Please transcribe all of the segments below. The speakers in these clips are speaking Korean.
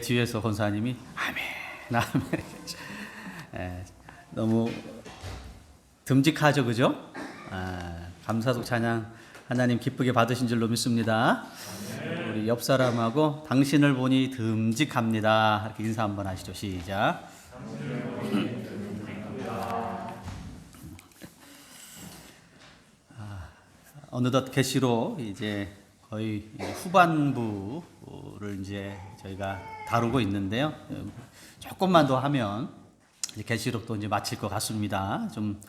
뒤에서 권사님이 아멘, 아멘. 너무 듬직하죠, 그죠? 감사속 찬양 하나님 기쁘게 받으신 줄로 믿습니다. 우리 옆 사람하고 당신을 보니 듬직합니다. 이렇게 인사 한번 하시죠. 시작. 어느덧 계시로 이제 거의 후반부를 이제 저희가 다루고 있는데요. 조금만 더 하면 계시록도 이제 마칠 것 같습니다. 좀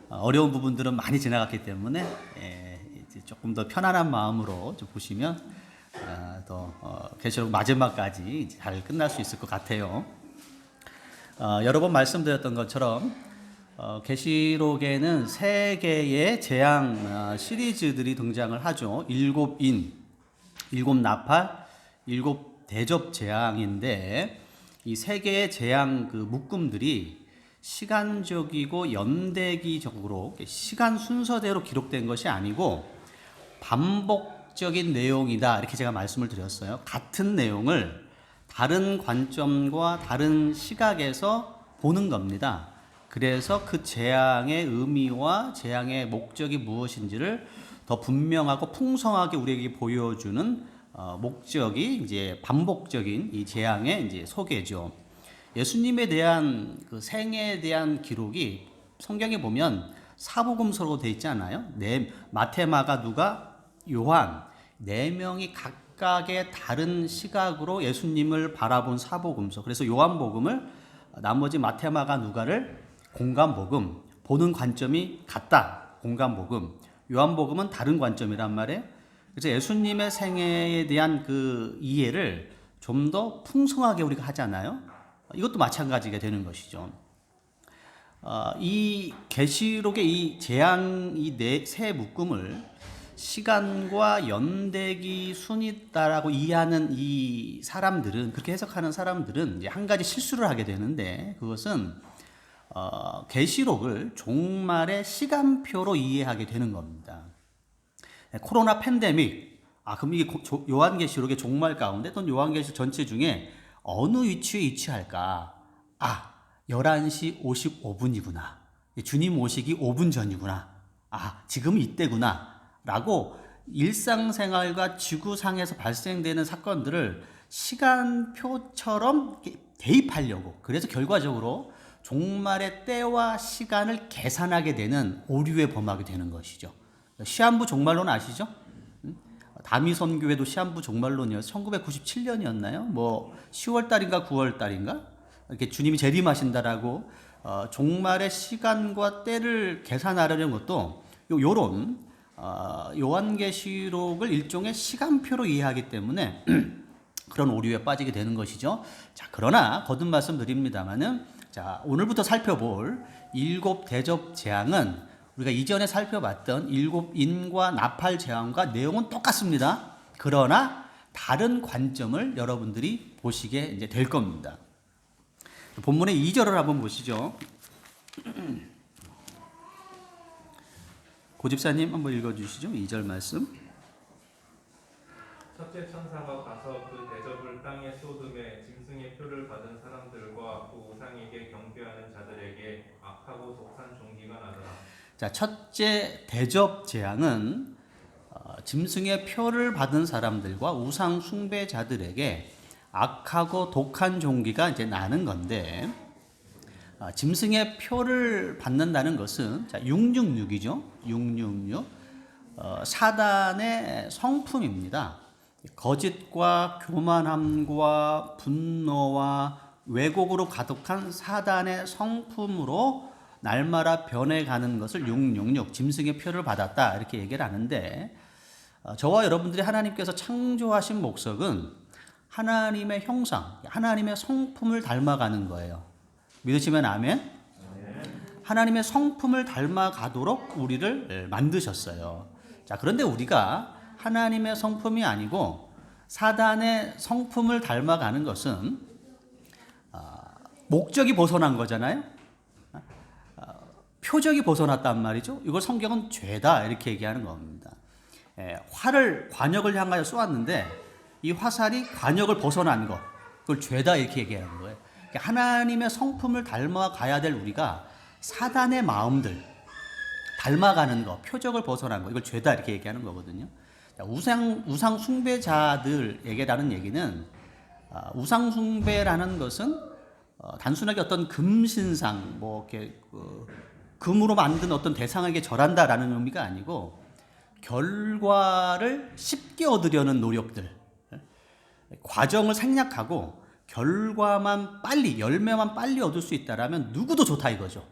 어려운 부분들은 많이 지나갔기 때문에 이제 조금 더 편안한 마음으로 좀 보시면 더 계시록 마지막까지 잘 끝날 수 있을 것 같아요. 여러 번 말씀드렸던 것처럼 계시록에는 세 개의 재앙 시리즈들이 등장을 하죠. 일곱 인, 일곱 나팔, 일곱 대접 재앙인데 이 세 개의 재앙 그 묶음들이 시간적이고 연대기적으로 시간 순서대로 기록된 것이 아니고 반복적인 내용이다 이렇게 제가 말씀을 드렸어요. 같은 내용을 다른 관점과 다른 시각에서 보는 겁니다. 그래서 그 재앙의 의미와 재앙의 목적이 무엇인지를 더 분명하고 풍성하게 우리에게 보여주는 목적이 이제 반복적인 이 재앙의 이제 소개죠. 예수님에 대한 그 생애에 대한 기록이 성경에 보면 사복음서로 되어 있지 않아요? 마태, 마가, 누가, 요한 네 명이 각각의 다른 시각으로 예수님을 바라본 사복음서. 그래서 요한복음을 나머지 마태, 마가, 누가를 공간복음, 보는 관점이 같다. 공간복음. 요한복음은 다른 관점이란 말이에요. 그래서 예수님의 생애에 대한 그 이해를 좀 더 풍성하게 우리가 하잖아요. 이것도 마찬가지가 되는 것이죠. 이 계시록의 이 재앙 이 세 묶음을 시간과 연대기 순이다라고 이해하는 이 사람들은, 그렇게 해석하는 사람들은 이제 한 가지 실수를 하게 되는데, 그것은 계시록을 종말의 시간표로 이해하게 되는 겁니다. 코로나 팬데믹, 그럼 이게 요한계시록의 종말 가운데 또는 요한계시록 전체 중에 어느 위치에 위치할까? 11시 55분이구나. 주님 오시기 5분 전이구나. 지금 이때구나. 라고 일상생활과 지구상에서 발생되는 사건들을 시간표처럼 대입하려고, 그래서 결과적으로 종말의 때와 시간을 계산하게 되는 오류에 범하게 되는 것이죠. 시한부 종말론 아시죠? 다미선교회도 시한부 종말론이었어요. 1997년이었나요? 10월 달인가 9월 달인가? 이렇게 주님이 재림하신다라고 종말의 시간과 때를 계산하려는 것도 요런 요한계시록을 일종의 시간표로 이해하기 때문에 그런 오류에 빠지게 되는 것이죠. 자, 그러나 거듭 말씀드립니다만은, 자, 오늘부터 살펴볼 일곱 대접 재앙은 우리가 이전에 살펴봤던 일곱 인과 나팔 재앙과 내용은 똑같습니다. 그러나 다른 관점을 여러분들이 보시게 이제 될 겁니다. 본문의 2절을 한번 보시죠. 고집사님 한번 읽어주시죠. 2절 말씀. 첫째 천사가 가서 그 대접을 땅에 쏟음에 짐승의 표를 받은 사람들과 그 우상에게 경배하는 자들에게 악하고 독한 종기가 나더라. 자, 첫째 대접 재앙은 짐승의 표를 받은 사람들과 우상 숭배자들에게 악하고 독한 종기가 이제 나는 건데, 짐승의 표를 받는다는 것은 666이죠. 666 사단의 성품입니다. 거짓과 교만함과 분노와 왜곡으로 가득한 사단의 성품으로 날마다 변해가는 것을 666 짐승의 표를 받았다 이렇게 얘기를 하는데, 저와 여러분들이 하나님께서 창조하신 목적은 하나님의 형상, 하나님의 성품을 닮아가는 거예요. 믿으시면 아멘? 하나님의 성품을 닮아가도록 우리를 만드셨어요. 자, 그런데 우리가 하나님의 성품이 아니고 사단의 성품을 닮아가는 것은 목적이 벗어난 거잖아요. 표적이 벗어났단 말이죠. 이걸 성경은 죄다 이렇게 얘기하는 겁니다. 관역을 향하여 쏘았는데 이 화살이 관역을 벗어난 것, 그걸 죄다 이렇게 얘기하는 거예요. 그러니까 하나님의 성품을 닮아가야 될 우리가 사단의 마음들 닮아가는 거, 표적을 벗어난 거, 이걸 죄다 이렇게 얘기하는 거거든요. 우상 숭배자들에게라는 얘기는 우상 숭배라는 것은 단순하게 어떤 금신상, 뭐 이렇게 금으로 만든 어떤 대상에게 절한다라는 의미가 아니고 결과를 쉽게 얻으려는 노력들, 과정을 생략하고 결과만 빨리, 열매만 빨리 얻을 수 있다라면 누구도 좋다 이거죠.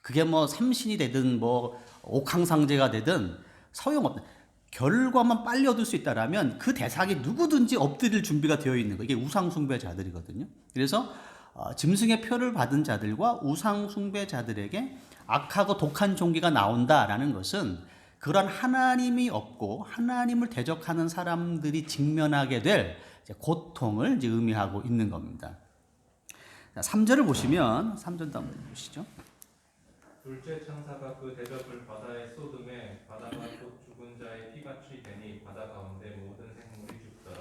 그게 뭐 삼신이 되든 뭐 옥황상제가 되든 소용없다. 결과만 빨리 얻을 수 있다라면 그 대상이 누구든지 엎드릴 준비가 되어 있는 거. 이게 우상 숭배자들이거든요. 그래서 짐승의 표를 받은 자들과 우상 숭배자들에게 악하고 독한 종기가 나온다라는 것은 그런 하나님이 없고 하나님을 대적하는 사람들이 직면하게 될 고통을 이제 의미하고 있는 겁니다. 3절을 보시면 3절도 한번 보시죠. 둘째 천사가 그 대접을 바다에 쏟음에 바다가 곧 죽은 자의 피같이 되니 바다 가운데 모든 생물이 죽더라.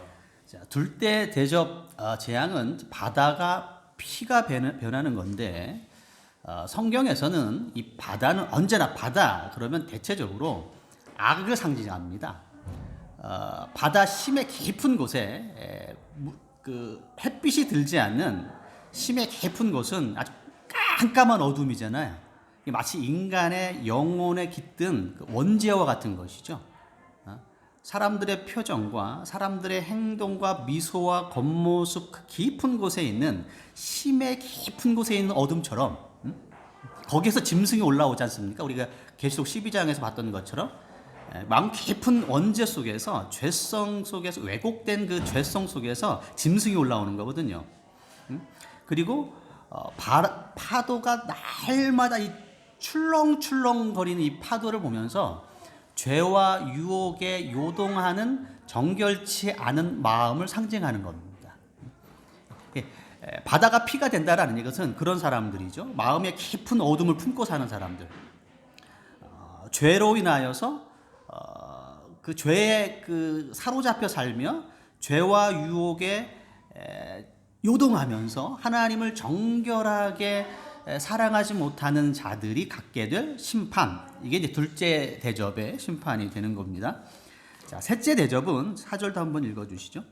자, 둘째 대접 재앙은 바다가 피가 변하는 건데 성경에서는 이 바다는 언제나 바다 그러면 대체적으로 악을 상징합니다. 바다 심해 깊은 곳에 그 햇빛이 들지 않는 심해 깊은 곳은 아주 깜깜한 어둠이잖아요. 마치 인간의 영혼에 깃든 원죄와 같은 것이죠. 사람들의 표정과 사람들의 행동과 미소와 겉모습 그 깊은 곳에 있는 심해 깊은 곳에 있는 어둠처럼 거기에서 짐승이 올라오지 않습니까? 우리가 계시록 12장에서 봤던 것처럼 마음 깊은 원죄 속에서 죄성 속에서 왜곡된 그 죄성 속에서 짐승이 올라오는 거거든요. 그리고 파도가 날마다 이 출렁출렁거리는 이 파도를 보면서 죄와 유혹에 요동하는 정결치 않은 마음을 상징하는 겁니다. 바다가 피가 된다라는 이것은 그런 사람들이죠. 마음에 깊은 어둠을 품고 사는 사람들. 죄로 인하여서 그 죄에 사로잡혀 살며 죄와 유혹에 요동하면서 하나님을 정결하게 사랑하지 못하는 자들이 갖게 될 심판, 이게 이제 둘째 대접의 심판이 되는 겁니다. 자, 셋째 대접은 4절도 한번 읽어주시죠.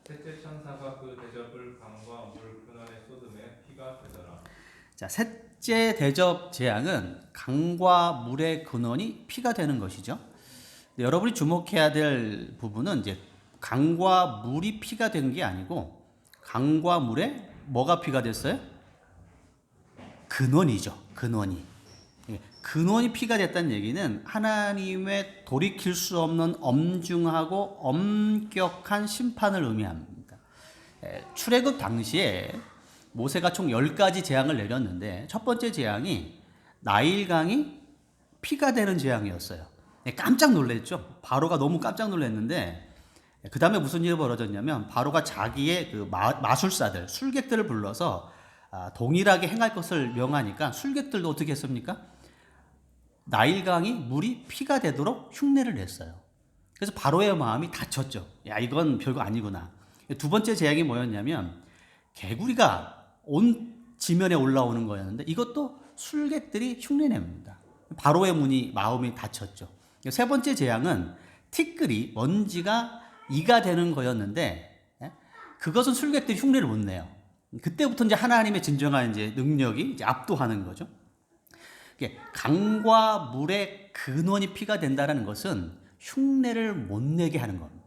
셋째 천사가 그 대접을 강과 물 근원에 쏟음에 피가 되더라. 자, 셋째 대접 재앙은 강과 물의 근원이 피가 되는 것이죠. 여러분이 주목해야 될 부분은 이제 강과 물이 피가 된 게 아니고 강과 물에 뭐가 피가 됐어요? 근원이죠. 근원이. 근원이 피가 됐다는 얘기는 하나님의 돌이킬 수 없는 엄중하고 엄격한 심판을 의미합니다. 출애굽 당시에 모세가 총 10가지 재앙을 내렸는데 첫 번째 재앙이 나일강이 피가 되는 재앙이었어요. 깜짝 놀랐죠. 바로가 너무 깜짝 놀랐는데 그 다음에 무슨 일이 벌어졌냐면 바로가 자기의 그 마술사들, 술객들을 불러서 동일하게 행할 것을 명하니까 술객들도 어떻게 했습니까? 나일강이 물이 피가 되도록 흉내를 냈어요. 그래서 바로의 마음이 다쳤죠. 야, 이건 별거 아니구나. 두 번째 재앙이 뭐였냐면 개구리가 온 지면에 올라오는 거였는데 이것도 술객들이 흉내냅니다. 바로의 마음이 다쳤죠. 세 번째 재앙은 티끌이 먼지가 이가 되는 거였는데 그것은 술객들이 흉내를 못 내요. 그때부터 이제 하나님의 진정한 이제 능력이 이제 압도하는 거죠. 강과 물의 근원이 피가 된다는 것은 흉내를 못 내게 하는 겁니다.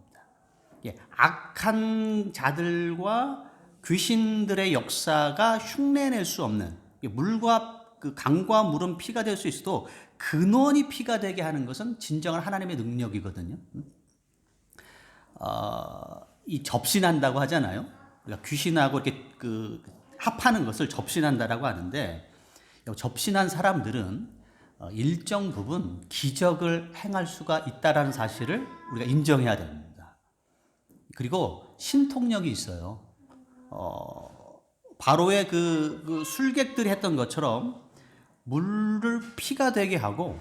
악한 자들과 귀신들의 역사가 흉내낼 수 없는 물과 강과 물은 피가 될 수 있어도 근원이 피가 되게 하는 것은 진정한 하나님의 능력이거든요. 이 접신한다고 하잖아요. 그러니까 귀신하고 이렇게 합하는 것을 접신한다라고 하는데 접신한 사람들은 일정 부분 기적을 행할 수가 있다라는 사실을 우리가 인정해야 됩니다. 그리고 신통력이 있어요. 바로의 그 술객들이 했던 것처럼 물을 피가 되게 하고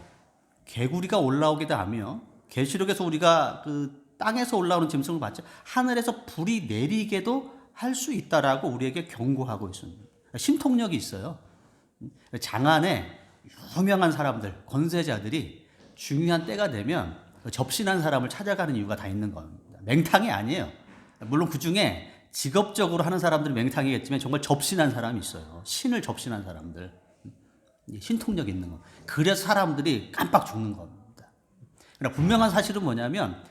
개구리가 올라오기도 하며 계시록에서 우리가 그 땅에서 올라오는 짐승을 봤죠. 하늘에서 불이 내리게도 할 수 있다라고 우리에게 경고하고 있습니다. 신통력이 있어요. 장안에 유명한 사람들, 권세자들이 중요한 때가 되면 접신한 사람을 찾아가는 이유가 다 있는 겁니다. 맹탕이 아니에요. 물론 그 중에 직업적으로 하는 사람들은 맹탕이겠지만 정말 접신한 사람이 있어요. 신을 접신한 사람들. 신통력 있는 거. 그래서 사람들이 깜빡 죽는 겁니다. 그러나 분명한 사실은 뭐냐면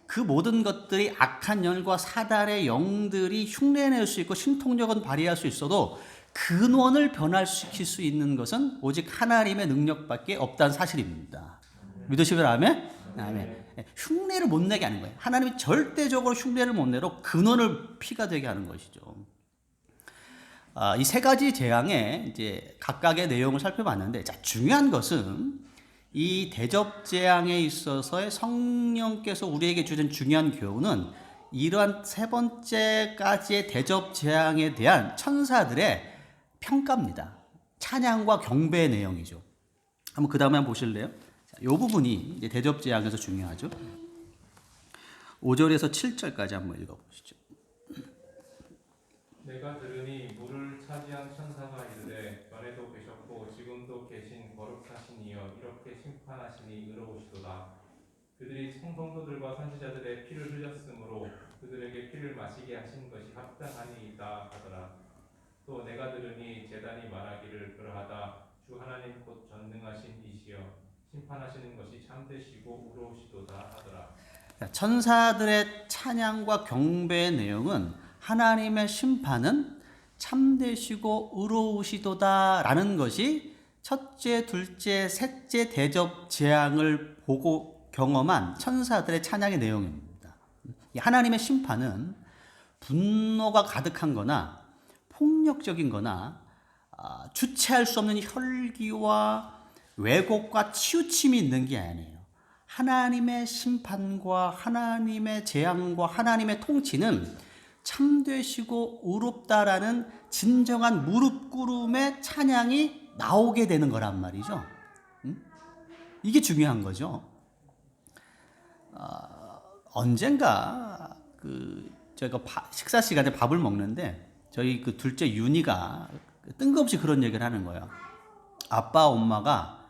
그 모든 것들이 악한 영과 사단의 영들이 흉내낼 수 있고 신통력은 발휘할 수 있어도 근원을 변화시킬 수 있는 것은 오직 하나님의 능력밖에 없다는 사실입니다. 믿으시면 아멘? 아멘. 흉내를 못 내게 하는 거예요. 하나님이 절대적으로 흉내를 못 내로 근원을 피가 되게 하는 것이죠. 이 세 가지 재앙의 이제 각각의 내용을 살펴봤는데, 자, 중요한 것은 이 대접 재앙에 있어서의 성령께서 우리에게 주는 중요한 교훈은 이러한 세 번째까지의 대접 재앙에 대한 천사들의 평가입니다. 찬양과 경배의 내용이죠. 한번 그 다음에 한번 보실래요? 이 부분이 이제 대접 재앙에서 중요하죠. 5절에서 7절까지 한번 읽어보시죠. 내가 들으니 물을 차지한 천사가 이르되 전에도 계셨고 지금도 계신 거룩하신 이여 이렇게 심판하시니 의로우시도다. 그들이 성도들과 선지자들의 피를 흘렸으므로 그들에게 피를 마시게 하신 것이 합당하니이다 하더라. 또 내가 들으니 제단이 말하기를 그러하다. 주 하나님 곧 전능하신 이시여 심판하시는 것이 참되시고 의로우시도다 하더라. 천사들의 찬양과 경배의 내용은 하나님의 심판은 참되시고 의로우시도다라는 것이 첫째, 둘째, 셋째 대접 재앙을 보고 경험한 천사들의 찬양의 내용입니다. 하나님의 심판은 분노가 가득한 거나 폭력적인 거나 주체할 수 없는 혈기와 왜곡과 치우침이 있는 게 아니에요. 하나님의 심판과 하나님의 재앙과 하나님의 통치는 참되시고 의롭다라는 진정한 무릎 꿇음의 찬양이 나오게 되는 거란 말이죠. 이게 중요한 거죠. 언젠가 저희가 식사 시간에 밥을 먹는데 저희 그 둘째 윤희가 뜬금없이 그런 얘기를 하는 거예요. 아빠 엄마가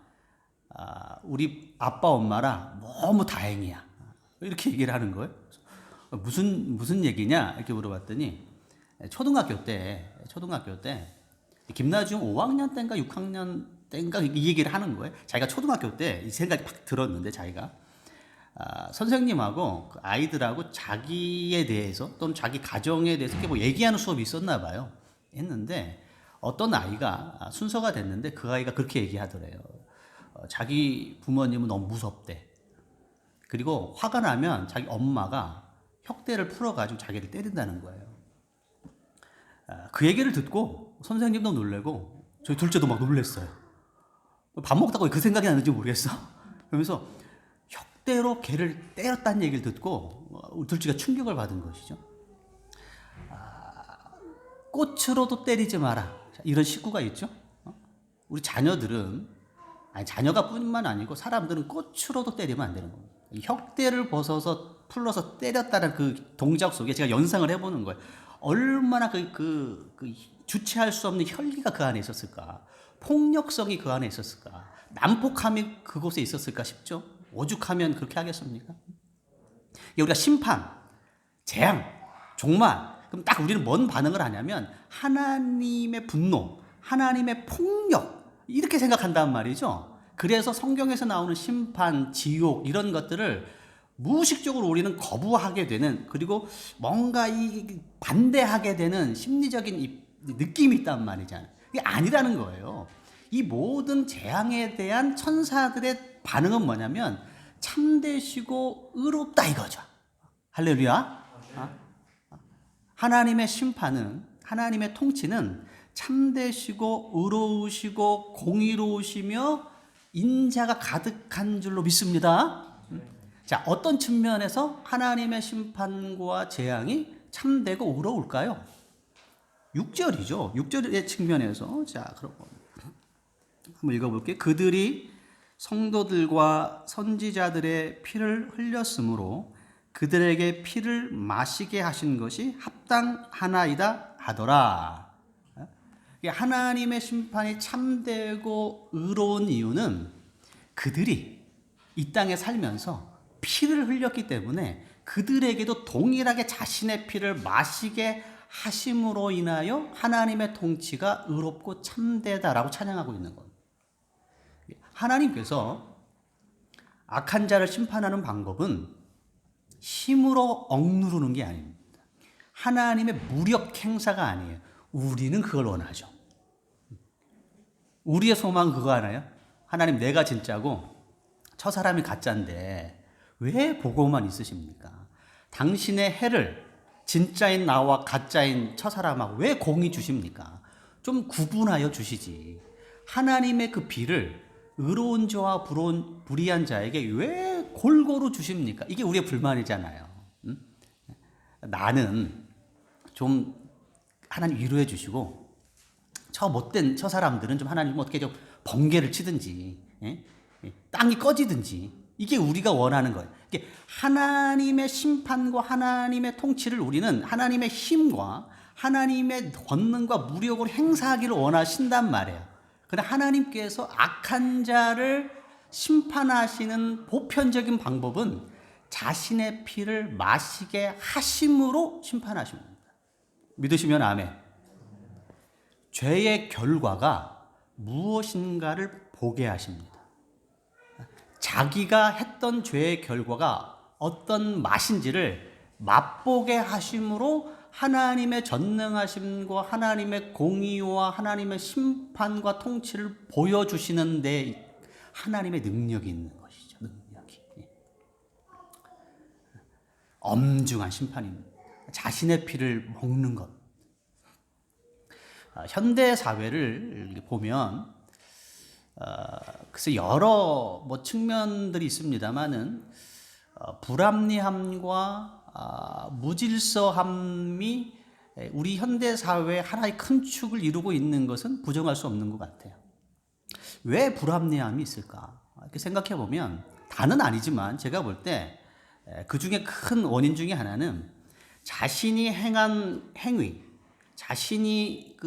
우리 아빠 엄마라 너무 다행이야. 이렇게 얘기를 하는 거예요. 무슨 얘기냐 이렇게 물어봤더니 초등학교 때 김나중 5학년 때인가 6학년 때인가 이 얘기를 하는 거예요. 자기가 초등학교 때 이 생각이 팍 들었는데 자기가 선생님하고 그 아이들하고 자기에 대해서 또는 자기 가정에 대해서 이렇게 뭐 얘기하는 수업이 있었나 봐요. 했는데 어떤 아이가 순서가 됐는데 그 아이가 그렇게 얘기하더래요. 자기 부모님은 너무 무섭대. 그리고 화가 나면 자기 엄마가 혁대를 풀어가지고 자기를 때린다는 거예요. 그 얘기를 듣고 선생님도 놀래고 저희 둘째도 막 놀랬어요. 밥 먹다가 그 생각이 나는지 모르겠어. 그러면서 혁대로 걔를 때렸다는 얘기를 듣고 우리 둘째가 충격을 받은 것이죠. 꽃으로도 때리지 마라. 이런 식구가 있죠. 우리 자녀들은 자녀가 뿐만 아니고 사람들은 꽃으로도 때리면 안 되는 겁니다. 혁대를 벗어서 풀러서 때렸다는 그 동작 속에 제가 연상을 해보는 거예요. 얼마나 주체할 수 없는 혈기가 그 안에 있었을까? 폭력성이 그 안에 있었을까? 난폭함이 그곳에 있었을까 싶죠? 오죽하면 그렇게 하겠습니까? 우리가 심판, 재앙, 종말, 그럼 딱 우리는 뭔 반응을 하냐면 하나님의 분노, 하나님의 폭력 이렇게 생각한단 말이죠. 그래서 성경에서 나오는 심판, 지옥 이런 것들을 무의식적으로 우리는 거부하게 되는 그리고 뭔가 반대하게 되는 심리적인 느낌이 있단 말이잖아요. 이게 아니라는 거예요. 이 모든 재앙에 대한 천사들의 반응은 뭐냐면 참되시고 의롭다 이거죠. 할렐루야. 하나님의 심판은 하나님의 통치는 참되시고 의로우시고 공의로우시며 인자가 가득한 줄로 믿습니다. 자, 어떤 측면에서 하나님의 심판과 재앙이 참되고 의로울까요? 6절이죠. 6절의 측면에서 자, 그럼 한번 읽어볼게요. 그들이 성도들과 선지자들의 피를 흘렸으므로 그들에게 피를 마시게 하신 것이 합당하나이다 하더라. 하나님의 심판이 참되고 의로운 이유는 그들이 이 땅에 살면서 피를 흘렸기 때문에 그들에게도 동일하게 자신의 피를 마시게 하심으로 인하여 하나님의 통치가 의롭고 참되다라고 찬양하고 있는 겁니다. 하나님께서 악한 자를 심판하는 방법은 힘으로 억누르는 게 아닙니다. 하나님의 무력 행사가 아니에요. 우리는 그걸 원하죠. 우리의 소망은 그거 하나요? 하나님, 내가 진짜고 저 사람이 가짜인데 왜 보고만 있으십니까? 당신의 해를 진짜인 나와 가짜인 저 사람하고 왜 공히 주십니까? 좀 구분하여 주시지. 하나님의 그 비를 의로운 자와 불의한 자에게 왜 골고루 주십니까? 이게 우리의 불만이잖아요. 나는 좀 하나님 위로해 주시고 저 못된 저 사람들은 좀 하나님 어떻게 좀 번개를 치든지, 땅이 꺼지든지, 이게 우리가 원하는 거예요. 이게 하나님의 심판과 하나님의 통치를 우리는 하나님의 힘과 하나님의 권능과 무력으로 행사하기를 원하신단 말이에요. 그런데 하나님께서 악한 자를 심판하시는 보편적인 방법은 자신의 피를 마시게 하심으로 심판하십니다. 믿으시면 아멘. 죄의 결과가 무엇인가를 보게 하십니다. 자기가 했던 죄의 결과가 어떤 맛인지를 맛보게 하심으로 하나님의 전능하심과 하나님의 공의와 하나님의 심판과 통치를 보여주시는 데 하나님의 능력이 있는 것이죠. 능력이. 엄중한 심판입니다. 자신의 피를 먹는 것. 현대 사회를 보면 글쎄 여러 측면들이 있습니다만은 불합리함과 무질서함이 우리 현대 사회의 하나의 큰 축을 이루고 있는 것은 부정할 수 없는 것 같아요. 왜 불합리함이 있을까? 이렇게 생각해 보면 다는 아니지만 제가 볼 때 그 중에 큰 원인 중에 하나는 자신이 행한 행위, 자신이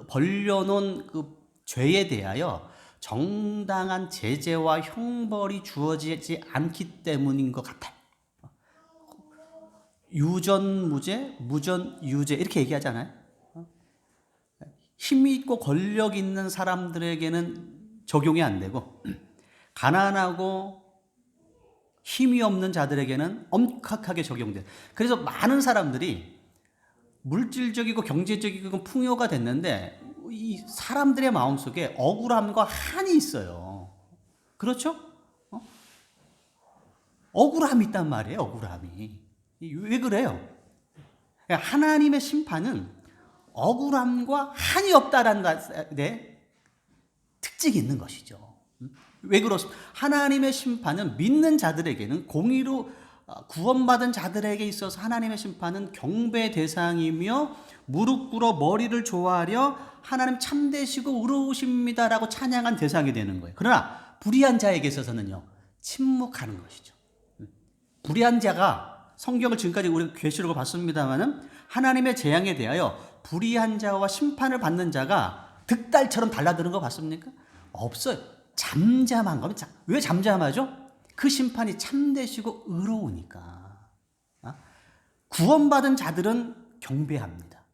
벌려놓은 그 죄에 대하여 정당한 제재와 형벌이 주어지지 않기 때문인 것 같아요. 유전무죄, 무전유죄 이렇게 얘기하잖아요. 힘이 있고 권력 있는 사람들에게는 적용이 안 되고 가난하고 힘이 없는 자들에게는 엄격하게 적용돼요. 그래서 많은 사람들이 물질적이고 경제적이고 풍요가 됐는데 이 사람들의 마음속에 억울함과 한이 있어요. 그렇죠? 억울함이 있단 말이에요. 억울함이. 왜 그래요? 하나님의 심판은 억울함과 한이 없다라는 데 특징이 있는 것이죠. 왜 그렇습니까? 하나님의 심판은 믿는 자들에게는 공의로 구원받은 자들에게 있어서 하나님의 심판은 경배 대상이며 무릎 꿇어 머리를 조아려 하나님 참되시고 의로우십니다라고 찬양한 대상이 되는 거예요. 그러나 불의한 자에게 있어서는요, 침묵하는 것이죠. 불의한 자가 성경을 지금까지 우리 계시록을 봤습니다만은 하나님의 재앙에 대하여 불의한 자와 심판을 받는 자가 득달처럼 달라드는 거 봤습니까? 없어요. 잠잠한 겁니다. 왜 잠잠하죠? 그 심판이 참되시고 의로우니까. 구원받은 자들은 경배합니다.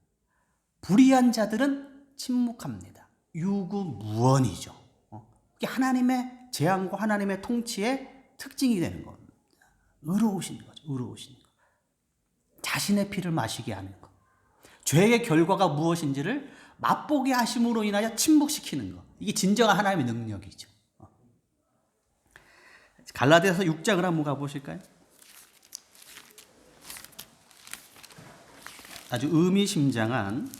불의한 자들은 침묵합니다. 유구무원이죠. 이게 하나님의 재앙과 하나님의 통치의 특징이 되는 겁니다. 의로우신 거죠. 의로우신 거. 자신의 피를 마시게 하는 것. 죄의 결과가 무엇인지를 맛보게 하심으로 인하여 침묵시키는 것. 이게 진정한 하나님의 능력이죠. 갈라디아서 6장을 한번 가보실까요? 아주 의미심장한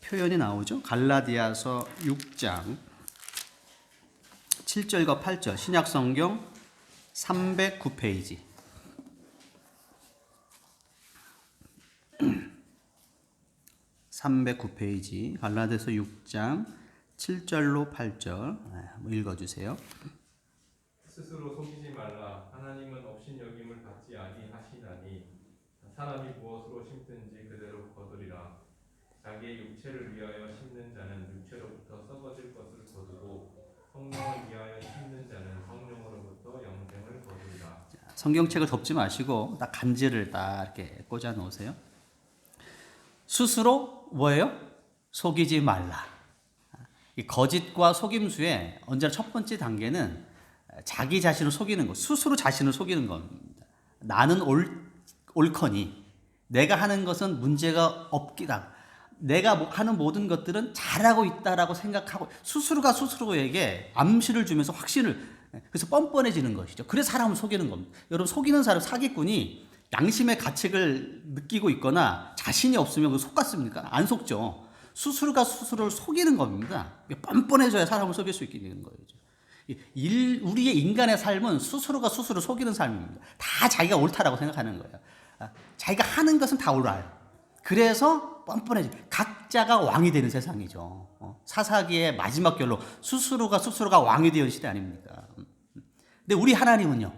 표현이 나오죠. 갈라디아서 6장 7절과 8절 신약성경 309페이지 309페이지 갈라디아서 6장 7절로 8절 한번 읽어주세요. 스스로 속이지 말라. 하나님은 업신여김을 사람이 무엇으로 심든지 그대로 거두리라. 자기의 육체를 위하여 심는 자는 육체로부터 썩어질 것을 거두고 성령을 위하여 심는 자는 성령으로부터 영생을 거두리라. 성경책을 덮지 마시고 딱 간지를 딱 이렇게 꽂아 놓으세요. 스스로 뭐예요? 속이지 말라. 이 거짓과 속임수의 언제나 첫 번째 단계는 자기 자신을 속이는 것, 스스로 자신을 속이는 겁니다. 나는 옳거니 내가 하는 것은 문제가 없기다. 내가 하는 모든 것들은 잘하고 있다라고 생각하고 스스로가 스스로에게 암시를 주면서 확신을, 그래서 뻔뻔해지는 것이죠. 그래서 사람을 속이는 겁니다. 여러분, 속이는 사람, 사기꾼이 양심의 가책을 느끼고 있거나 자신이 없으면 그 속았습니까? 안 속죠. 스스로가 스스로를 속이는 겁니다. 뻔뻔해져야 사람을 속일 수 있게 되는 거죠. 우리의 인간의 삶은 스스로가 스스로를 속이는 삶입니다. 다 자기가 옳다라고 생각하는 거예요. 자기가 하는 것은 다 옳아요. 그래서 뻔뻔해져. 각자가 왕이 되는 세상이죠. 사사기의 마지막 결로 스스로가 왕이 되는 시대 아닙니까? 근데 우리 하나님은요.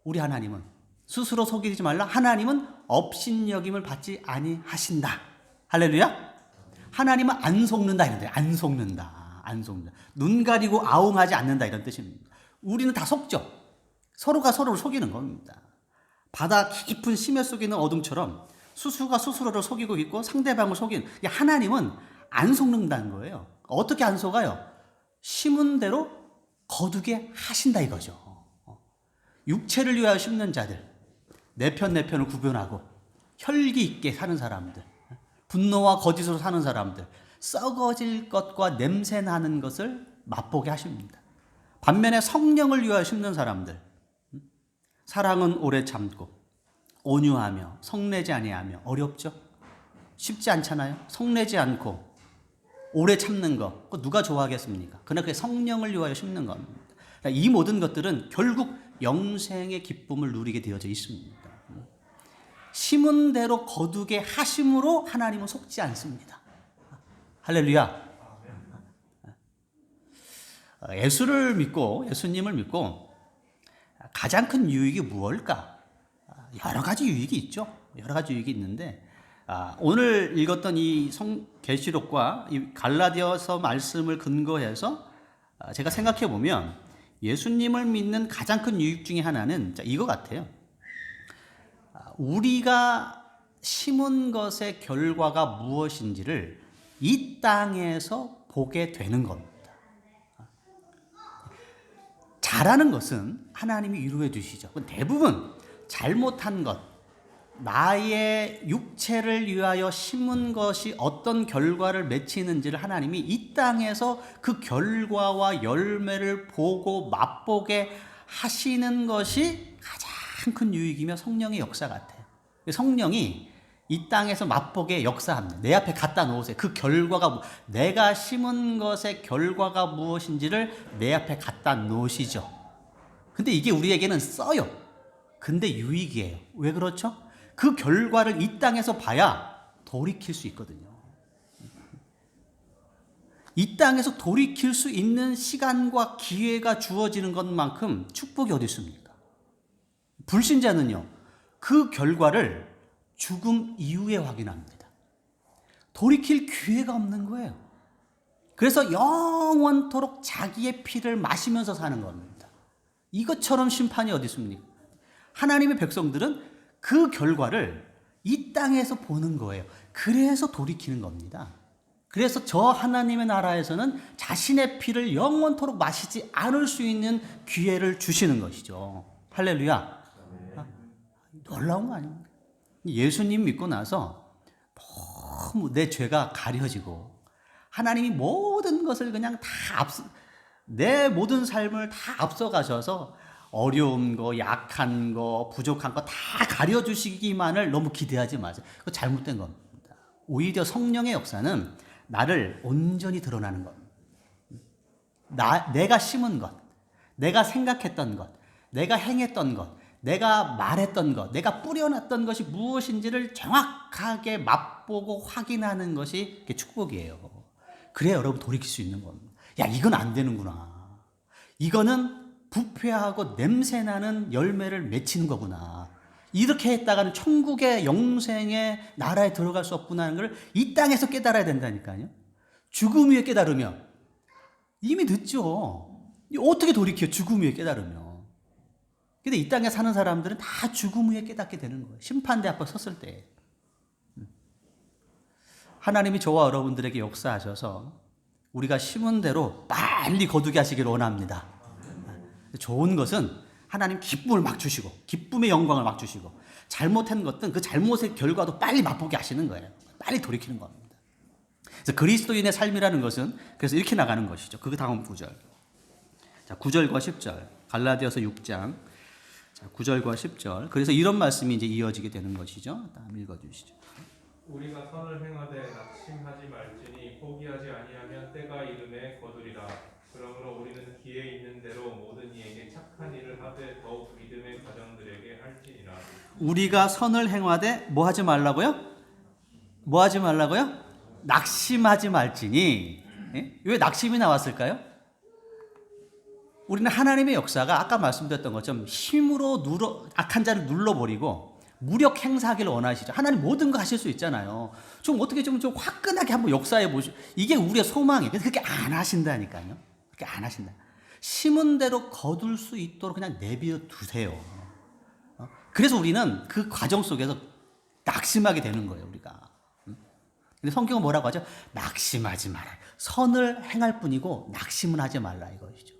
우리 하나님은 스스로 속이지 말라. 하나님은 업신여김을 받지 아니하신다. 할렐루야. 하나님은 안 속는다 이런데, 안 속는다. 눈 가리고 아웅하지 않는다 이런 뜻입니다. 우리는 다 속죠. 서로가 서로를 속이는 겁니다. 바다 깊은 심해 속에 있는 어둠처럼 스스로가 스스로를 속이고 있고 상대방을 속이는, 하나님은 안 속는다는 거예요. 어떻게 안 속아요? 심은 대로 거두게 하신다 이거죠. 육체를 위하여 심는 자들, 내 편을 구분하고 혈기 있게 사는 사람들, 분노와 거짓으로 사는 사람들, 썩어질 것과 냄새 나는 것을 맛보게 하십니다. 반면에 성령을 위하여 심는 사람들, 사랑은 오래 참고 온유하며 성내지 아니하며, 어렵죠? 쉽지 않잖아요. 성내지 않고 오래 참는 거, 그거 누가 좋아하겠습니까? 그러나 그게 성령을 위하여 심는 겁니다. 이 모든 것들은 결국 영생의 기쁨을 누리게 되어져 있습니다. 심은 대로 거두게 하심으로 하나님은 속지 않습니다. 할렐루야. 예수를 믿고, 예수님을 믿고 가장 큰 유익이 무엇일까? 여러 가지 유익이 있죠. 여러 가지 유익이 있는데, 오늘 읽었던 이 계시록과 이 갈라디아서 말씀을 근거해서 제가 생각해 보면 예수님을 믿는 가장 큰 유익 중에 하나는 이거 같아요. 우리가 심은 것의 결과가 무엇인지를 이 땅에서 보게 되는 겁니다. 잘하는 것은 하나님이 이루어 주시죠. 대부분 잘못한 것, 나의 육체를 위하여 심은 것이 어떤 결과를 맺히는지를 하나님이 이 땅에서 그 결과와 열매를 보고 맛보게 하시는 것이 가장 큰 유익이며 성령의 역사 같아요. 성령이 이 땅에서 맛보게 역사합니다. 내 앞에 갖다 놓으세요. 그 결과가, 내가 심은 것의 결과가 무엇인지를 내 앞에 갖다 놓으시죠. 근데 이게 우리에게는 써요. 근데 유익이에요. 왜 그렇죠? 그 결과를 이 땅에서 봐야 돌이킬 수 있거든요. 이 땅에서 돌이킬 수 있는 시간과 기회가 주어지는 것만큼 축복이 어디 있습니까? 불신자는요, 그 결과를 죽음 이후에 확인합니다. 돌이킬 기회가 없는 거예요. 그래서 영원토록 자기의 피를 마시면서 사는 겁니다. 이것처럼 심판이 어디 있습니까? 하나님의 백성들은 그 결과를 이 땅에서 보는 거예요. 그래서 돌이키는 겁니다. 그래서 저 하나님의 나라에서는 자신의 피를 영원토록 마시지 않을 수 있는 기회를 주시는 것이죠. 할렐루야. 놀라운 거 아닙니까? 예수님 믿고 나서 너무 내 죄가 가려지고 하나님이 모든 것을 그냥 다 내 모든 삶을 다 앞서가셔서 어려운 거, 약한 거, 부족한 거 다 가려주시기만을 너무 기대하지 마세요. 그거 잘못된 겁니다. 오히려 성령의 역사는 나를 온전히 드러나는 겁니다. 내가 심은 것, 내가 생각했던 것, 내가 행했던 것, 내가 말했던 것, 내가 뿌려놨던 것이 무엇인지를 정확하게 맛보고 확인하는 것이 축복이에요. 그래야 여러분 돌이킬 수 있는 겁니다. 야, 이건 안 되는구나. 이거는 부패하고 냄새나는 열매를 맺히는 거구나. 이렇게 했다가는 천국의 영생의 나라에 들어갈 수 없구나 하는 걸 이 땅에서 깨달아야 된다니까요. 죽음 위에 깨달으면 이미 늦죠. 어떻게 돌이켜요? 죽음 위에 깨달으면. 근데 이 땅에 사는 사람들은 다 죽음 위에 깨닫게 되는 거예요. 심판대 앞에 섰을 때. 하나님이 저와 여러분들에게 역사하셔서 우리가 심은 대로 빨리 거두게 하시기를 원합니다. 좋은 것은 하나님 기쁨을 막 주시고 기쁨의 영광을 막 주시고 잘못한 것은 그 잘못의 결과도 빨리 맛보게 하시는 거예요. 빨리 돌이키는 겁니다. 그래서 그리스도인의 삶이라는 것은 그래서 이렇게 나가는 것이죠. 그 다음 9절. 자, 9절과 10절. 갈라디아서 6장. 자, 9절과 10절. 그래서 이런 말씀이 이제 이어지게 되는 것이죠. 다음 읽어 주시죠. 우리가 선을 행하되 낙심하지 말지니 포기하지 아니하면 때가 이름에 거두리라. 그러므로 우리는 기회 있는 대로 모든 이에게 착한 일을 하되 더욱 믿음의 가정들에게 할지니라. 우리가 선을 행하되 뭐 하지 말라고요? 뭐 하지 말라고요? 낙심하지 말지니. 예? 왜 낙심이 나왔을까요? 우리는 하나님의 역사가 아까 말씀드렸던 것처럼 힘으로 악한 자를 눌러버리고 무력 행사하기를 원하시죠. 하나님 모든 거 하실 수 있잖아요. 좀 어떻게 좀 화끈하게 한번 역사해 보시죠. 이게 우리의 소망이에요. 그래서 그렇게 안 하신다니까요. 그렇게 안 하신다. 심은 대로 거둘 수 있도록 그냥 내비어 두세요. 그래서 우리는 그 과정 속에서 낙심하게 되는 거예요, 우리가. 근데 성경은 뭐라고 하죠? 낙심하지 마라. 선을 행할 뿐이고 낙심은 하지 말라 이것이죠.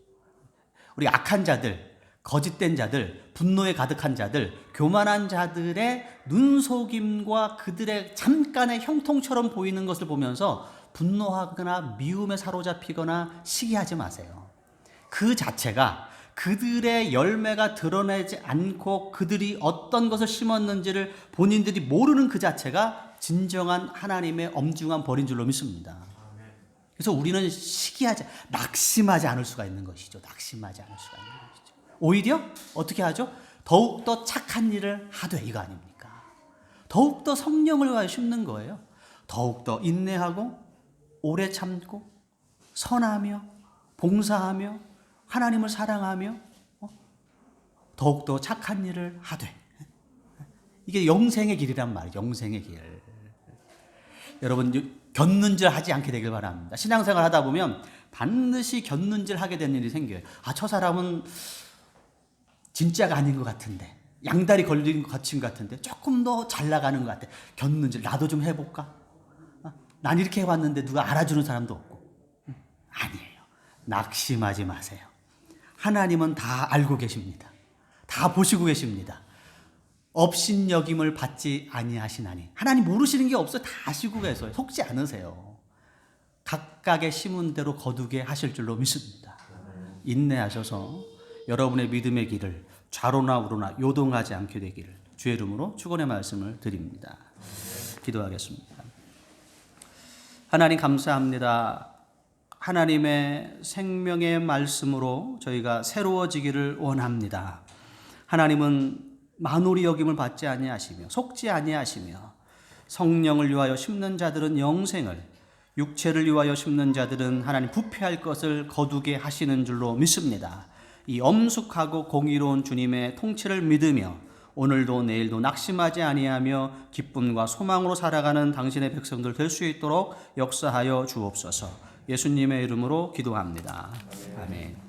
우리 악한 자들, 거짓된 자들, 분노에 가득한 자들, 교만한 자들의 눈속임과 그들의 잠깐의 형통처럼 보이는 것을 보면서 분노하거나 미움에 사로잡히거나 시기하지 마세요. 그 자체가 그들의 열매가 드러내지 않고 그들이 어떤 것을 심었는지를 본인들이 모르는 그 자체가 진정한 하나님의 엄중한 벌인 줄로 믿습니다. 그래서 우리는 낙심하지 않을 수가 있는 것이죠. 낙심하지 않을 수가 있는 것이죠. 오히려 어떻게 하죠? 더욱더 착한 일을 하되 이거 아닙니까? 더욱더 성령을 위하여 심는 거예요. 더욱더 인내하고 오래 참고 선하며 봉사하며 하나님을 사랑하며 더욱더 착한 일을 하되 이게 영생의 길이란 말이에요. 영생의 길. 여러분 곁눈질 하지 않게 되길 바랍니다. 신앙생활 하다 보면 반드시 곁눈질 하게 되는 일이 생겨요. 저 사람은 진짜가 아닌 것 같은데 양다리 걸린 것 같은데 조금 더 잘 나가는 것 같아. 곁눈질 나도 좀 해볼까? 난 이렇게 해왔는데 누가 알아주는 사람도 없고. 아니에요. 낙심하지 마세요. 하나님은 다 알고 계십니다. 다 보시고 계십니다. 업신여김을 받지 아니하시나니. 하나님 모르시는 게 없어요. 다 아시고 계세요. 속지 않으세요. 각각의 심은 대로 거두게 하실 줄로 믿습니다. 인내하셔서 여러분의 믿음의 길을 좌로나 우로나 요동하지 않게 되기를 주의 이름으로 축원의 말씀을 드립니다. 기도하겠습니다. 하나님 감사합니다. 하나님의 생명의 말씀으로 저희가 새로워지기를 원합니다. 하나님은 만홀히 여김을 받지 아니하시며 속지 아니하시며 성령을 위하여 심는 자들은 영생을, 육체를 위하여 심는 자들은 하나님 부패할 것을 거두게 하시는 줄로 믿습니다. 이 엄숙하고 공의로운 주님의 통치를 믿으며 오늘도 내일도 낙심하지 아니하며 기쁨과 소망으로 살아가는 당신의 백성들 될 수 있도록 역사하여 주옵소서. 예수님의 이름으로 기도합니다. 아멘.